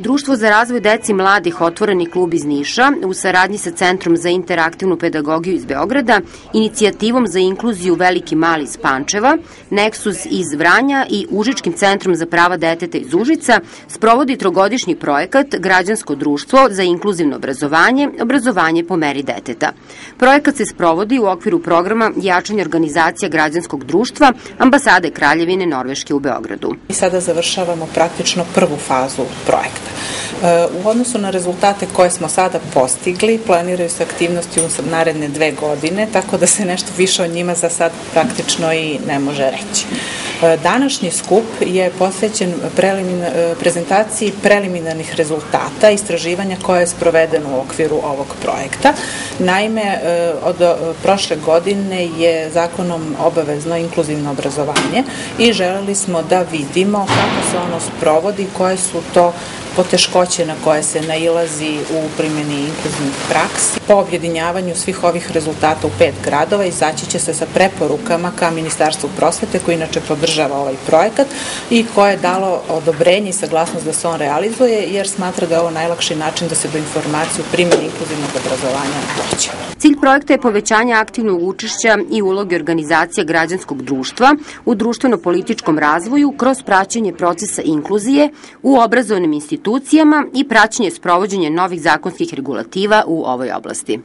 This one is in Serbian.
Društvo za razvoj dece i mladih Otvoreni klub iz Niša u saradnji sa Centrom za interaktivnu pedagogiju iz Beograda, Inicijativom za inkluziju Veliki Mali iz Pančeva, Nexus iz Vranja i Užičkim centrom za prava deteta iz Užica sprovodi trogodišnji projekat Građansko društvo za inkluzivno obrazovanje, obrazovanje po meri deteta. Projekat se sprovodi u okviru programa Jačanje organizacija građanskog društva Ambasade Kraljevine Norveške u Beogradu. I sada završavamo praktično prvu fazu projekta. U odnosu na rezultate koje smo sada postigli, planiraju se aktivnosti u naredne 2 godine, tako da se nešto više o njima za sad praktično i ne može reći. Današnji skup je posvećen prezentaciji preliminarnih rezultata istraživanja koje je sprovedeno u okviru ovog projekta. Naime, od prošle godine je zakonom obavezno inkluzivno obrazovanje i želeli smo da vidimo kako se ono sprovodi, koje su to poteškoće na koje se nailazi u primjeni inkluzivnih praksi. Po objedinjavanju svih ovih rezultata u 5 gradova izaći će se sa preporukama ka Ministarstvu prosvete, koji inače podržava ovaj projekat i koje je dalo odobrenje i saglasnost da se on realizuje, jer smatra da je ovo najlakši način da se do informacije u primjeni inkluzivnog obrazovanja dođe. Cilj projekta je povećanje aktivnog učešća i uloge organizacija građanskog društva u društveno-političkom razvoju kroz praćenje procesa inkluzije u obrazovnim institucijama i praćenje sprovođenja novih zakonskih regulativa u ovoj oblasti.